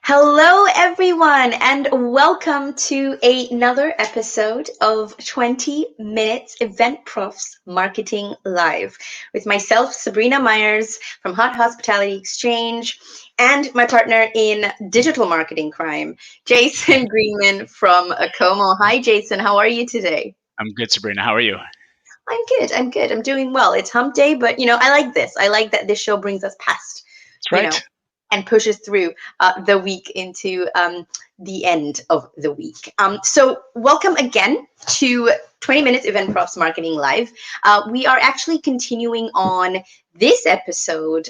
Hello, everyone, and welcome to another episode of 20 Minutes Event Profs Marketing Live with myself, Sabrina Myers from Hot Hospitality Exchange, and my partner in digital marketing crime, Jason Greenman from Acomo. Hi, Jason. How are you today? I'm good, Sabrina. How are you? I'm good. I'm good. I'm doing well. It's hump day, but I like this. I like that this show brings us past, That's you know, right. and pushes through the week into the end of the week. So, welcome again to 20 Minutes Event Profs Marketing Live. We are actually continuing on this episode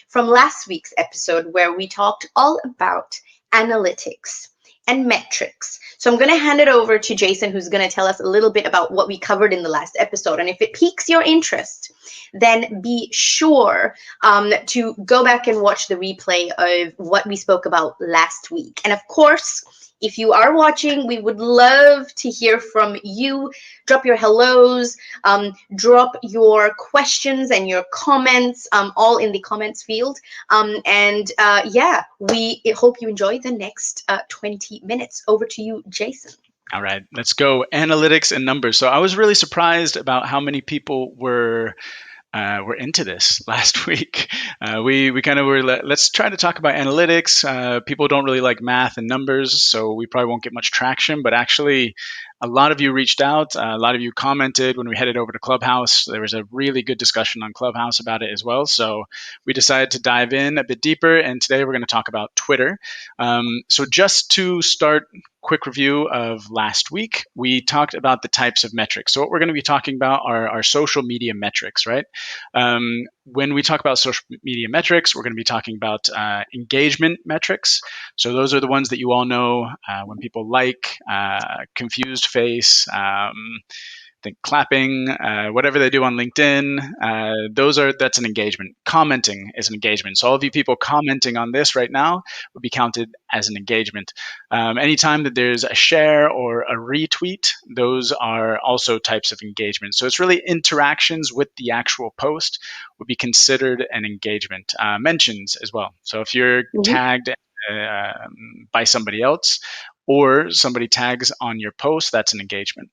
from last week's episode where we talked all about analytics and metrics. So I'm going to hand it over to Jason, who's going to tell us a little bit about what we covered in the last episode. And if it piques your interest, then be sure to go back and watch the replay of what we spoke about last week. And of course, if you are watching, we would love to hear from you. Drop your hellos, drop your questions and your comments, all in the comments field. And we hope you enjoy the next 20 minutes. Over to you, Jason. All right, let's go. Analytics and numbers. So I was really surprised about how many people were into this last week. We kind of were let's try to talk about analytics. People don't really like math and numbers, so we probably won't get much traction. But actually, a lot of you reached out. A lot of you commented when we headed over to Clubhouse. There was a really good discussion on Clubhouse about it as well. So we decided to dive in a bit deeper. And today we're going to talk about Twitter. So just to start, quick review of last week, we talked about the types of metrics. So what we're going to be talking about are our social media metrics, right? When we talk about social media metrics, we're going to be talking about engagement metrics. So those are the ones that you all know when people like, confused face, think clapping, whatever they do on LinkedIn. That's an engagement. Commenting is an engagement. So all of you people commenting on this right now would be counted as an engagement. Anytime that there's a share or a retweet, those are also types of engagement. So it's really interactions with the actual post would be considered an engagement. Mentions as well. So if you're tagged by somebody else or somebody tags on your post, that's an engagement.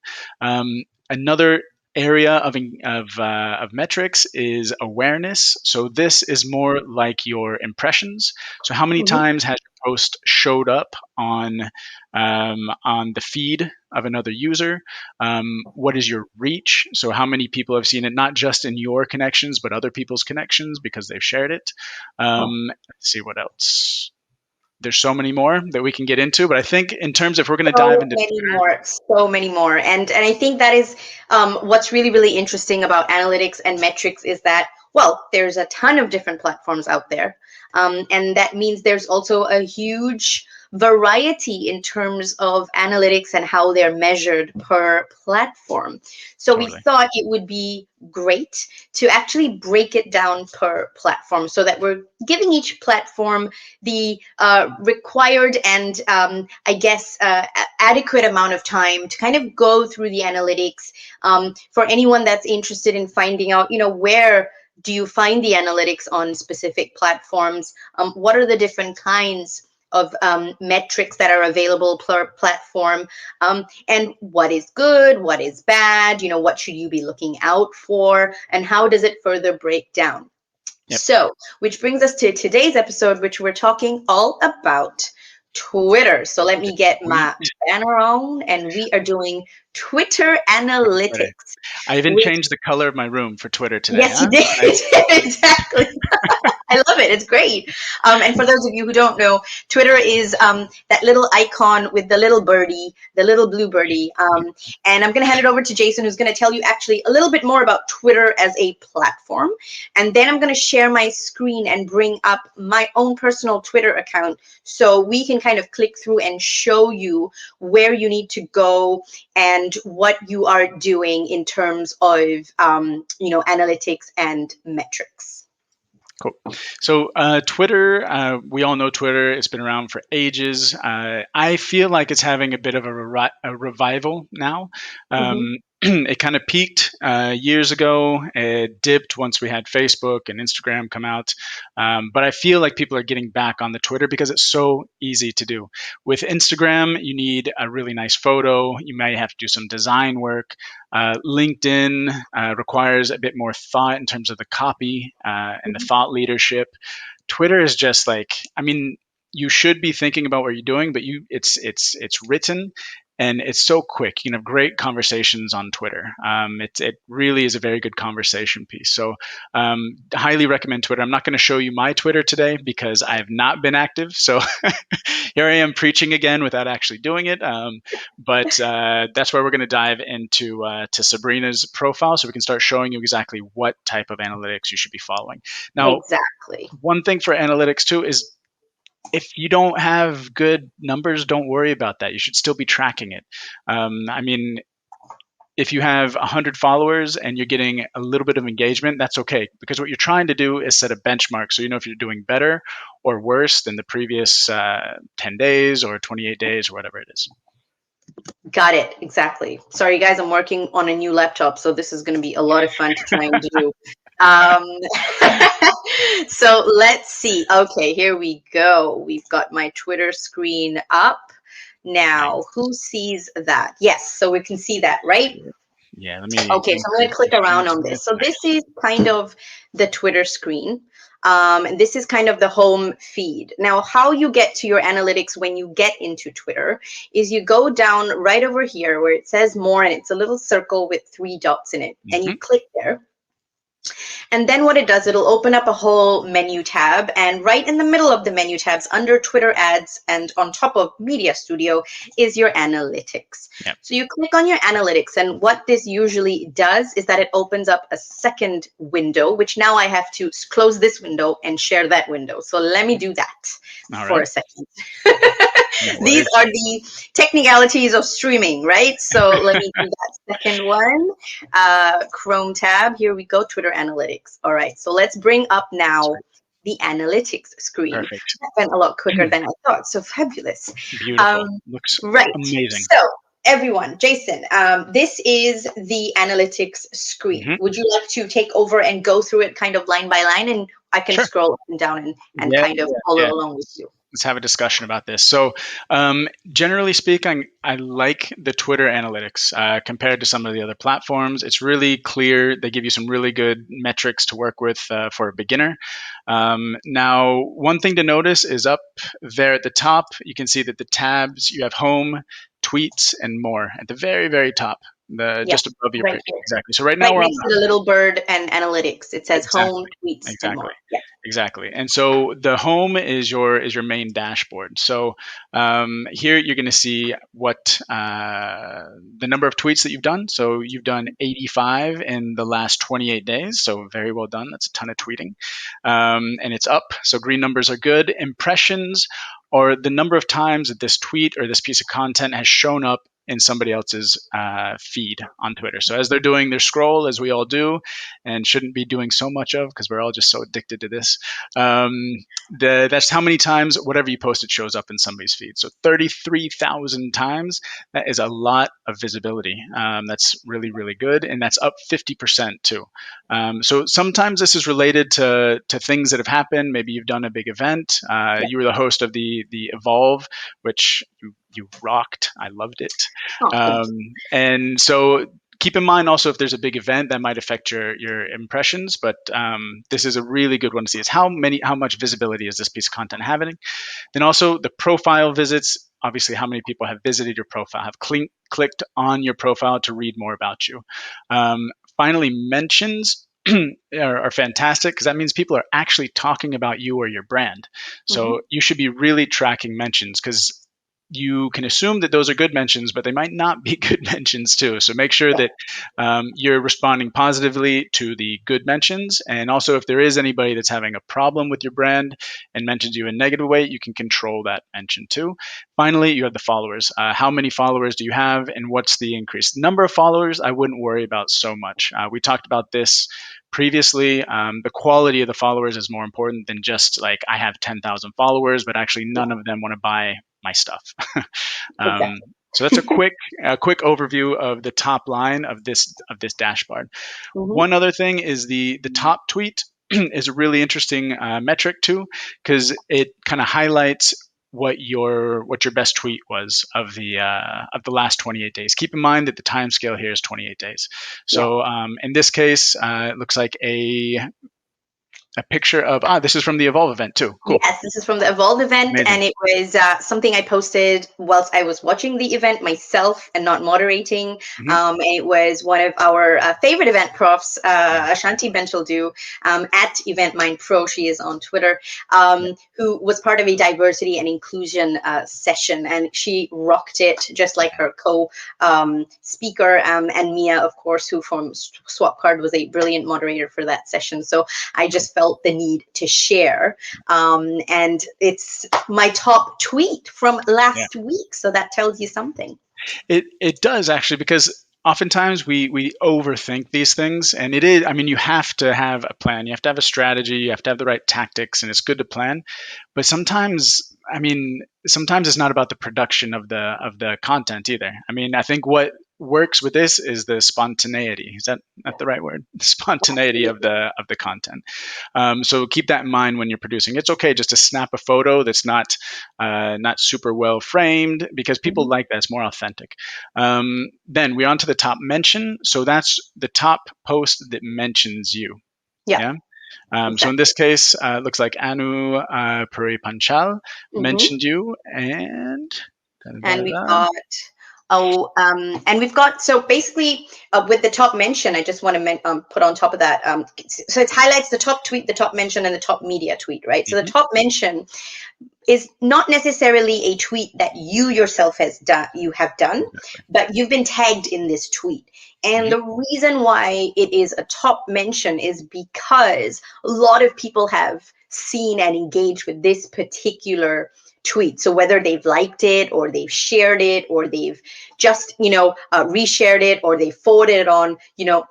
Another area of metrics is awareness. So this is more like your impressions. So how many Mm-hmm. times has your post showed up on the feed of another user? What is your reach? So how many people have seen it, not just in your connections, but other people's connections because they've shared it? Let's see what else. There's so many more that we can get into, but I think in terms of, if we're going to dive So into many more, so many more. And I think that is what's really, really interesting about analytics and metrics is that, well, there's a ton of different platforms out there. And that means there's also a huge variety in terms of analytics and how they're measured per platform. So we totally. thought it would be great to actually break it down per platform so that we're giving each platform the required and I guess adequate amount of time to kind of go through the analytics for anyone that's interested in finding out, where do you find the analytics on specific platforms? What are the different kinds of metrics that are available per platform, and what is good, what is bad, what should you be looking out for, and how does it further break down? Yep. So, which brings us to today's episode, which we're talking all about Twitter. So let me get Tweet. my banner on, and we are doing Twitter Twitter. analytics. I even Which, changed the color of my room for Twitter today. yes, you Huh? did. I, Exactly. I love it. It's great. And for those of you who don't know, Twitter is that little icon with the little birdie, the little blue birdie. And I'm going to hand it over to Jason, who's going to tell you actually a little bit more about Twitter as a platform. And then I'm going to share my screen and bring up my own personal Twitter account so we can kind of click through and show you where you need to go and what you are doing in terms of, analytics and metrics. cool. So Twitter, we all know Twitter. It's been around for ages. I feel like it's having a bit of a revival now. Mm-hmm. it kind of peaked years ago. It dipped once we had Facebook and Instagram come out. But I feel like people are getting back on the Twitter because it's so easy to do. With Instagram, you need a really nice photo. You may have to do some design work. LinkedIn requires a bit more thought in terms of the copy and the Mhm. thought leadership. Twitter is just like, I mean, you should be thinking about what you're doing, but it's written and it's so quick. You can have great conversations on Twitter. It really is a very good conversation piece. So highly recommend Twitter. I'm not going to show you my Twitter today because I have not been active. So here I am preaching again without actually doing it. But that's where we're going to dive into to Sabrina's profile, so we can start showing you exactly what type of analytics you should be following. Now, Exactly. one thing for analytics too is if you don't have good numbers, don't worry about that. You should still be tracking it. I mean, if you have 100 followers and you're getting a little bit of engagement, that's okay. Because what you're trying to do is set a benchmark so you know if you're doing better or worse than the previous 10 days or 28 days or whatever it is. Got it. Exactly. Sorry, guys, I'm working on a new laptop, so this is going to be a lot of fun to try and do. Um, so let's see. Okay, here we go. We've got my Twitter screen up. Now, Nice. who sees that? Yes, so we can see that, right? Yeah, let me Okay, so I'm going to increase click the around huge on width. this. So this Nice. is kind of the Twitter screen. And this is kind of the home feed. Now, how you get to your analytics when you get into Twitter is you go down right over here where it says more, and it's a little circle with 3 dots in it, and you Hmm. click there. And then what it does, it'll open up a whole menu tab. And right in the middle of the menu tabs, under Twitter ads and on top of Media Studio, is your analytics. Yeah. So you click on your analytics, and what this usually does is that it opens up a second window, which now I have to close this window and share that window. So let me do that All for right. a second. No These worries. are the technicalities of streaming, right? So let me do that second one. Chrome tab. Here we go. Twitter analytics. All right. So let's bring up now Sweet. the analytics screen. Perfect. That went a lot quicker than I thought. So fabulous. Um, Beautiful. Looks right. amazing. So everyone, Jason, this is the analytics screen. Hmm. Would you like to take over and go through it kind of line by line, and I can Sure. scroll up and down and Yeah. kind of Yeah. follow Yeah. along with you. Let's have a discussion about this. So, generally speaking, I like the Twitter analytics compared to some of the other platforms. It's really clear. They give you some really good metrics to work with for a beginner. Now, one thing to notice is up there at the top, you can see that the tabs, you have home, tweets, and more at the very, very top, the Yeah, just above your right picture. here. Exactly. So right now Right we're on next to the little bird and analytics. It says home, exactly, tweets, and exactly. more. Yeah. Exactly. And so the home is your main dashboard. So here you're going to see what the number of tweets that you've done. So you've done 85 in the last 28 days. So very well done. That's a ton of tweeting. And it's up. So green numbers are good. Impressions or the number of times that this tweet or this piece of content has shown up in somebody else's feed on Twitter. So as they're doing their scroll, as we all do, and shouldn't be doing so much of because we're all just so addicted to this. That's how many times whatever you posted shows up in somebody's feed. So 33,000 times. That is a lot of visibility. That's really, really good. And that's up 50% too. So sometimes this is related to things that have happened. Maybe you've done a big event. Yeah. You were the host of the Evolve, which you rocked. I loved it. Oh, thank you. And so keep in mind also if there's a big event that might affect your impressions, but this is a really good one to see is how much visibility is this piece of content having. Then also the profile visits, obviously how many people have visited your profile, have clicked on your profile to read more about you. Finally, mentions are fantastic because that means people are actually talking about you or your brand. Hmm. So you should be really tracking mentions because you can assume that those are good mentions, but they might not be good mentions too. So make sure Yeah. that you're responding positively to the good mentions. And also, if there is anybody that's having a problem with your brand and mentions you in a negative way, you can control that mention too. Finally, you have the followers. How many followers do you have, and what's the increase? The number of followers, I wouldn't worry about so much. We talked about this previously. The quality of the followers is more important than just like I have 10,000 followers, but actually Yeah. none of them want to buy my stuff. um, Exactly. So that's a quick overview of the top line of this dashboard. Hmm. One other thing is the top tweet is a really interesting metric too, because it kind of highlights what your best tweet was of the last 28 days. Keep in mind that the time scale here is 28 days. Yeah. So in this case, it looks like a picture of this is from the Evolve event too. Cool, Yes, this is from the Evolve event, amazing. and it was something I posted whilst I was watching the event myself and not moderating. Hmm. And it was one of our favorite event profs, Yeah, Ashanti Benchaldu, at Event Mind Pro. She is on Twitter, yeah, who was part of a diversity and inclusion session, and she rocked it just like her co-speaker, and Mia, of course, who from Swap Card was a brilliant moderator for that session. So I cool. just felt the need to share. And it's my top tweet from Yeah. last week. So that tells you something. It does actually, because oftentimes we overthink these things, and it is, I mean, you have to have a plan, you have to have a strategy, you have to have the right tactics, and it's good to plan. But sometimes, I mean, sometimes it's not about the production of the content either. I mean, I think what works with this is the spontaneity. Is that the right word? Spontaneity of Absolutely. the content. So keep that in mind when you're producing. It's okay just to snap a photo that's not super well framed, because people Hmm. like that. It's more authentic. Then we're on to the top mention. So that's the top post that mentions you. Yeah, Yeah. So in exactly. this case, it looks like Anu Puri Panchal Hmm. mentioned you, and da, da, And da, we've da. got and we've got, so basically, with the top mention, I just want to put on top of that. So it highlights the top tweet, the top mention, and the top media tweet, right? So the Mhm. top mention is not necessarily a tweet that you yourself you have done, Exactly. but you've been tagged in this tweet. And Mhm. the reason why it is a top mention is because a lot of people have seen and engaged with this particular tweet. So whether they've liked it or they've shared it or they've just reshared it or they forwarded it on,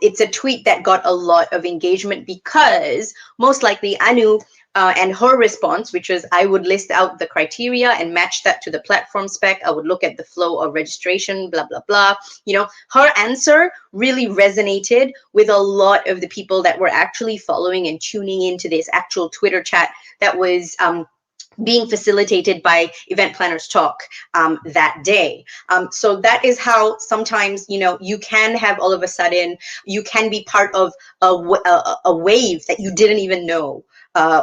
it's a tweet that got a lot of engagement because most likely Anu, and her response, which was, I would list out the criteria and match that to the platform spec. I would look at the flow of registration, blah, blah, blah. Her answer really resonated with a lot of the people that were actually following and tuning into this actual Twitter chat that was being facilitated by Event Planners Talk that day. So that is how sometimes, you can have all of a sudden, you can be part of a wave that you didn't even know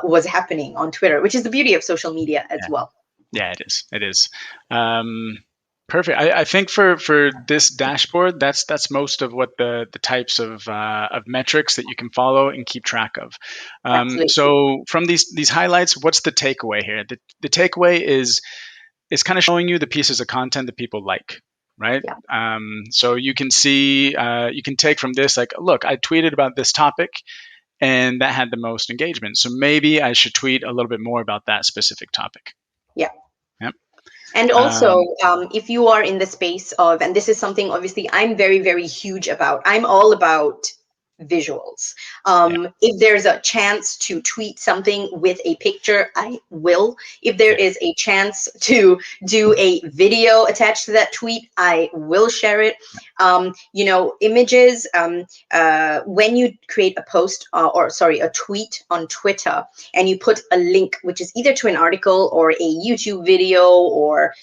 was happening on Twitter, which is the beauty of social media as Yeah. well. Yeah, it is. It is. Perfect. I think for this dashboard, that's most of what the types of metrics that you can follow and keep track of. Absolutely. So from these highlights, what's the takeaway here? The takeaway is it's kind of showing you the pieces of content that people like, right? Yeah. So you can see, you can take from this, like, look, I tweeted about this topic and that had the most engagement. So maybe I should tweet a little bit more about that specific topic. Yeah. Yep. And also, Um, if you are in the space of, and this is something obviously I'm very, very huge about, I'm all about visuals. yeah, If there's a chance to tweet something with a picture, I will. If there yeah, is a chance to do a video attached to that tweet, I will share it. Images, when you create a post, or sorry, a tweet on Twitter, and you put a link, which is either to an article or a YouTube video, or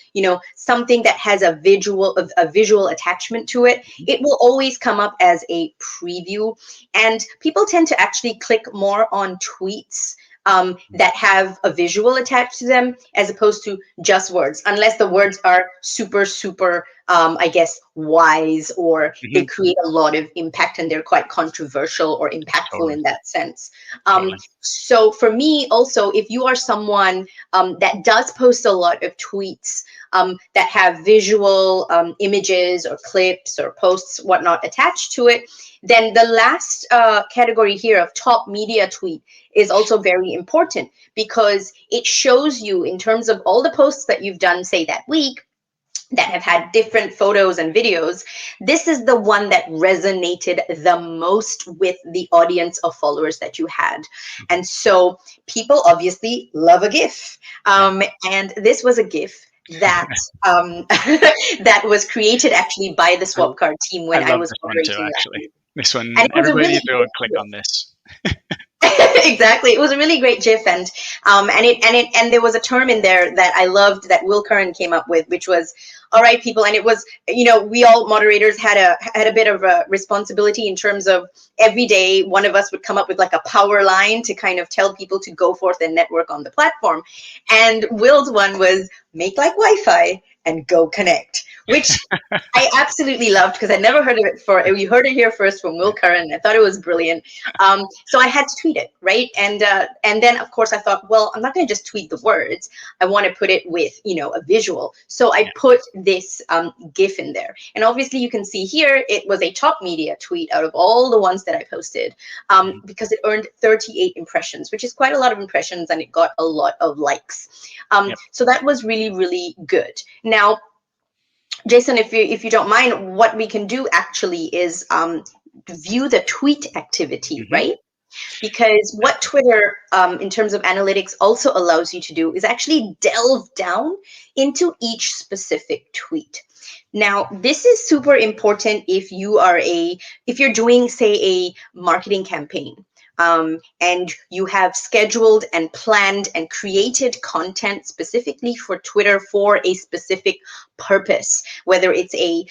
something that has a visual attachment to it, it will always come up as a preview. And people tend to actually click more on tweets that have a visual attached to them, as opposed to just words, unless the words are super, super, I guess, wise, or they hmm, create a lot of impact and they're quite controversial or impactful totally, in that sense. totally. So for me, also, if you are someone that does post a lot of tweets that have visual images or clips or posts, whatnot, attached to it, then the last category here of top media tweet is also very important, because it shows you, in terms of all the posts that you've done, say, that week, that have had different photos and videos, this is the one that resonated the most with the audience of followers that you had. Mhm. And so people obviously love a GIF. Yeah, And this was a GIF that that was created actually by the I, swap card team I when I love was this one too, moderating last actually. week. This And one, it was a everybody really needs to go and click great on this. exactly. It was a really great GIF, and there was a term in there that I loved that Will Curran came up with, which was, "All right, people," and it was, we all moderators had a bit of a responsibility in terms of every day one of us would come up with like a power line to kind of tell people to go forth and network on the platform, and Will's one was make like Wi-Fi and go connect, which I absolutely loved because I never heard of it before. We heard it here first from Will Curran. I thought it was brilliant. So I had to tweet it, right? And then of course I thought, well, I'm not going to just tweet the words. I want to put it with a visual. So I Yeah. put this GIF in there, and obviously you can see here it was a top media tweet out of all the ones that I posted, Mhm. because it earned 38 impressions, which is quite a lot of impressions, and it got a lot of likes. Yep. So that was really, really good. Now, Jason, if you don't mind, what we can do actually is view the tweet activity, Hmm. right? Because what Twitter, in terms of analytics, also allows you to do is actually delve down into each specific tweet. Now, this is super important if you're doing, say, a marketing campaign, and you have scheduled and planned and created content specifically for Twitter for a specific purpose, whether it's a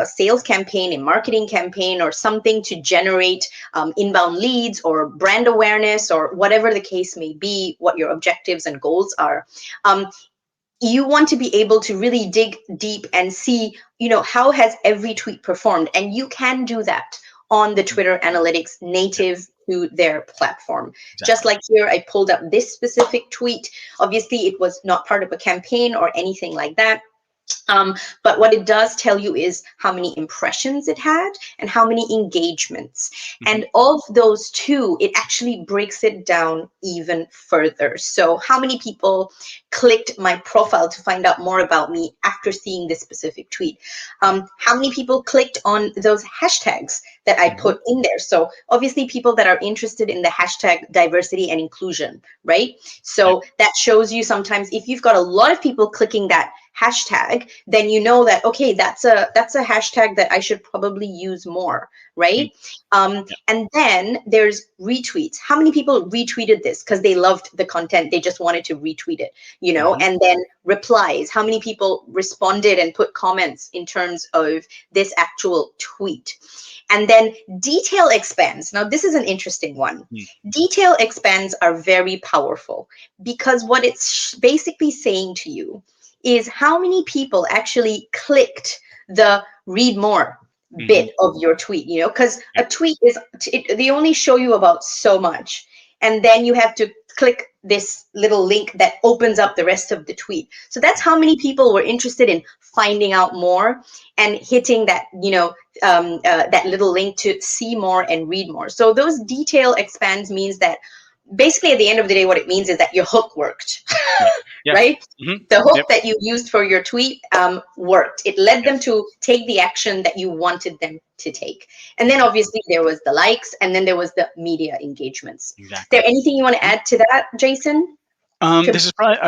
sales campaign, a marketing campaign, or something to generate inbound leads or brand awareness, or whatever the case may be, what your objectives and goals are. You want to be able to really dig deep and see, how has every tweet performed? And you can do that on the Twitter analytics Yep. native to their platform. Just Exactly. like here, I pulled up this specific tweet. Obviously, it was not part of a campaign or anything like that. But what it does tell you is how many impressions it had and how many engagements. Hmm. And of those two, it actually breaks it down even further. So, how many people clicked my profile to find out more about me after seeing this specific tweet? How many people clicked on those hashtags that I Hmm. put in there? So, obviously, people that are interested in the hashtag diversity and inclusion, right? Yep. So, that shows you sometimes if you've got a lot of people clicking that hashtag, then you know that, okay, that's a hashtag that I should probably use more, Mm. right? Yep. And then there's retweets. How many people retweeted this because they loved the content, they just wanted to retweet it, Hmm. and then replies, how many people responded and put comments in terms of this actual tweet. And then detail expands. Now, this is an interesting one. Mm. Detail expands are very powerful because what it's basically saying to you is how many people actually clicked the read more Hmm. bit of your tweet, because a Yep. tweet they only show you about so much, and then you have to click this little link that opens up the rest of the tweet. So that's how many people were interested in finding out more and hitting that, that little link to see more and read more. So those detail expands means that basically at the end of the day, what it means is that your hook worked, Yeah. Yeah. right? Hmm. The hook Yep. that you used for your tweet worked. It led Yep. them to take the action that you wanted them to take. And then Exactly. obviously there was the likes, and then there was the media engagements. Is there Exactly. anything you want to add to that, Jason? To This is probably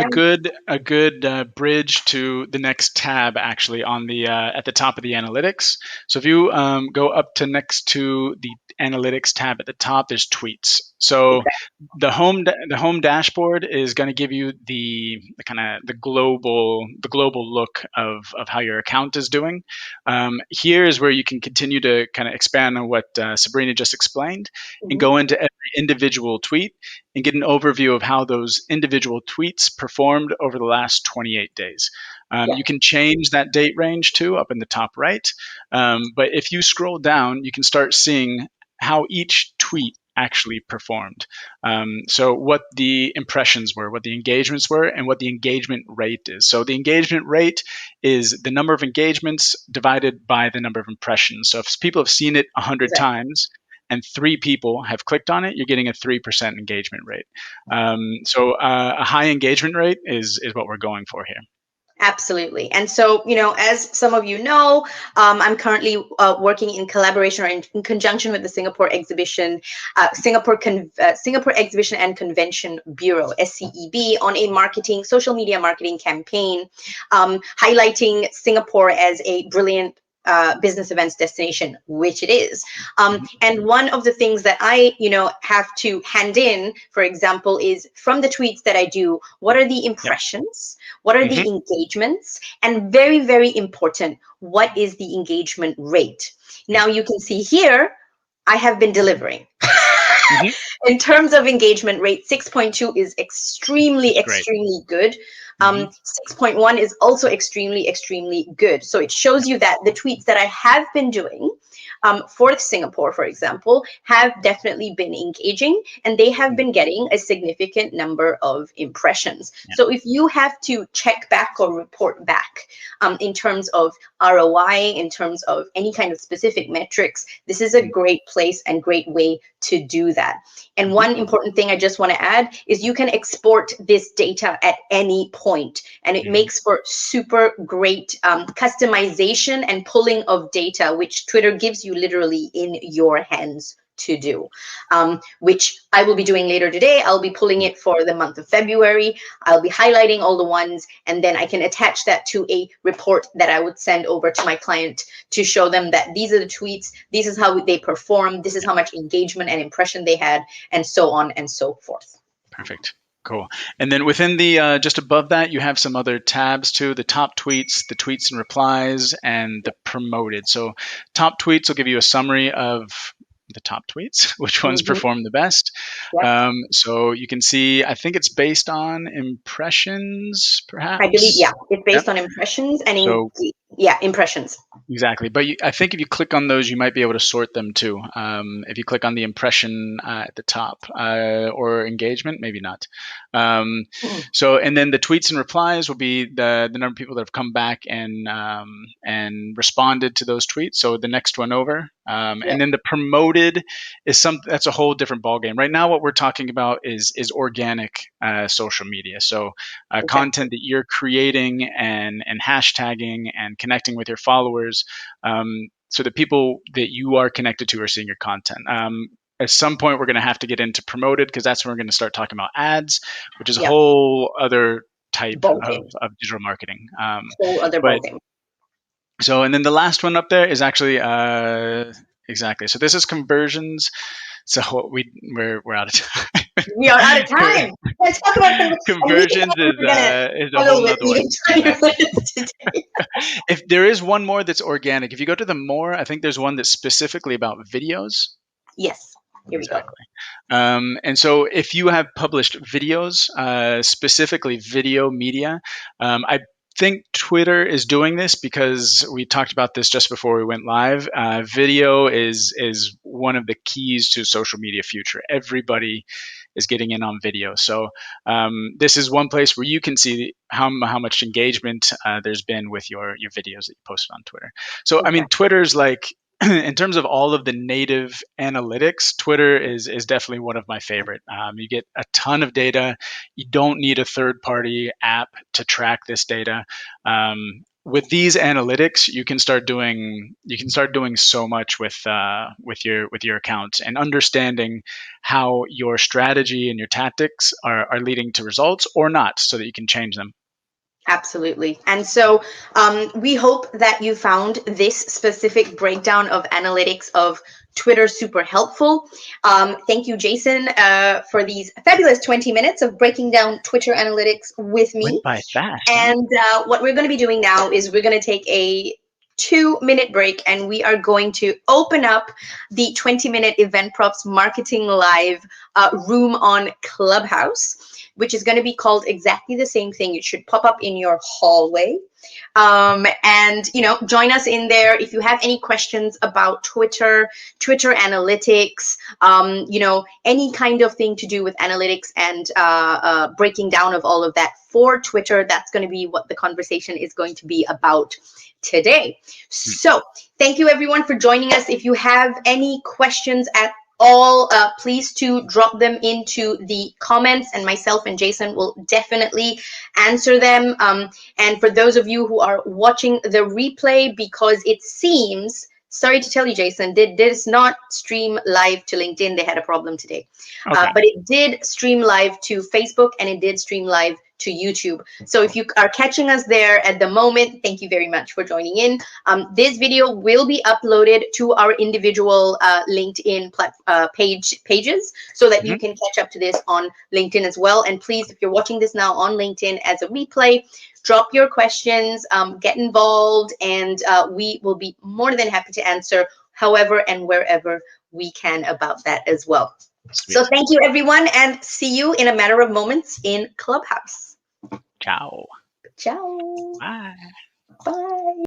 a good bridge to the next tab actually on the at the top of the analytics. So if you go up to next to the analytics tab at the top, there's tweets. So okay, the home dashboard is going to give you the kind of the global look of how your account is doing. Here is where you can continue to kind of expand on what Sabrina just explained and mhm, go into every individual tweet and get an overview of how those individual tweets performed over the last 28 days. yeah, You can change that date range too up in the top right. But if you scroll down, you can start seeing how each tweet actually performed. So, what the impressions were, what the engagements were, and what the engagement rate is. So, the engagement rate is the number of engagements divided by the number of impressions. So, if people have seen it 100 exactly. times, and 3 people have clicked on it, you're getting a 3% engagement rate. So a high engagement rate is what we're going for here. Absolutely. And so, as some of you know, I'm currently working in collaboration or in conjunction with the Singapore Exhibition, Singapore Exhibition and Convention Bureau, SCEB, on a social media marketing campaign, highlighting Singapore as a brilliant business events destination, which it is. Mhm. And one of the things that I, have to hand in, for example, is from the tweets that I do, what are the Yep. impressions? What are Hmm. the engagements? And very, very important, what is the engagement rate? Yeah. Now you can see here, I have been delivering. Hmm. In terms of engagement rate, 6.2 is extremely, It's great. extremely good. Hmm. 6.1 is also extremely, extremely good. So it shows you that the tweets that I have been doing for Singapore, for example, have definitely been engaging, and they have been getting a significant number of impressions. Yeah. So if you have to check back or report back in terms of ROI, in terms of any kind of specific metrics, this is a great place and great way to do that. And Hmm. one important thing I just want to add is you can export this data at any point, and it makes for super great customization and pulling of data, which Twitter gives you literally in your hands to do, which I will be doing later today. I'll be pulling it for the month of February. I'll be highlighting all the ones, and then I can attach that to a report that I would send over to my client to show them that these are the tweets, this is how they perform, this is how much engagement and impression they had, and so on and so forth. Perfect. Cool. And then within the just above that, you have some other tabs too: the top tweets, the tweets and replies, and the promoted. So top tweets will give you a summary of the top tweets, which ones Mm-hmm. perform the best. Yep. So you can see, I think it's based on impressions, I believe, yeah, perhaps. it's Yep. based on impressions and So impressions. exactly, but I think if you click on those, you might be able to sort them too. If you click on the impression at the top or engagement, maybe not. Um, Mm. so, and then the tweets and replies will be the number of people that have come back and responded to those tweets. So the next one over, Yeah. and then the promoted is that's a whole different ballgame. Right now, what we're talking about is organic social media. So Exactly. content that you're creating and hashtagging and connecting with your followers, so the people that you are connected to are seeing your content. At some point, we're going to have to get into promoted, because that's when we're going to start talking about ads, which is a Yep. whole other type Ball game. of digital marketing. Whole other ball But game. so, and then the last one up there is actually exactly. So this is conversions. So we're out of time. We are out of time. Let's talk about conversions. And we Conversions thought we were gonna is a follow whole with nother one. meeting time Exactly. today. If there is one more that's organic, if you go to the more, I think there's one that's specifically about videos. Yes. Here we go. Exactly. And so if you have published videos, specifically video media, I think Twitter is doing this because we talked about this just before we went live. Video is one of the keys to social media future. Everybody is getting in on video. So this is one place where you can see how much engagement there's been with your videos that you posted on Twitter. So I mean, Exactly. Twitter's like, in terms of all of the native analytics, Twitter is definitely one of my favorite. You get a ton of data. You don't need a third party app to track this data. With these analytics, you can start doing so much with your account, and understanding how your strategy and your tactics are leading to results or not, so that you can change them. Absolutely. And so we hope that you found this specific breakdown of analytics of Twitter super helpful. Thank you, Jason, for these fabulous 20 minutes of breaking down Twitter analytics with me. Went by fast, huh? And what we're going to be doing now is we're going to take a 2-minute break, and we are going to open up the 20-minute Event Props Marketing Live room on Clubhouse, which is going to be called exactly the same thing. It should pop up in your hallway. And join us in there if you have any questions about Twitter analytics, any kind of thing to do with analytics and breaking down of all of that for Twitter. That's going to be what the conversation is going to be about today. So thank you everyone for joining us. If you have any questions at all, please to drop them into the comments, and myself and Jason will definitely answer them. And for those of you who are watching the replay, because it seems, sorry to tell you, Jason, did not stream live to LinkedIn. They had a problem today. Okay. But it did stream live to Facebook, and it did stream live to YouTube. So if you are catching us there at the moment, thank you very much for joining in. This video will be uploaded to our individual LinkedIn pages, so that you Mhm. can catch up to this on LinkedIn as well. And please, if you're watching this now on LinkedIn as a replay, drop your questions, get involved, and we will be more than happy to answer however and wherever we can about that as well. So Sweet. thank you, everyone, and see you in a matter of moments in Clubhouse. Ciao. Ciao. Bye. Bye.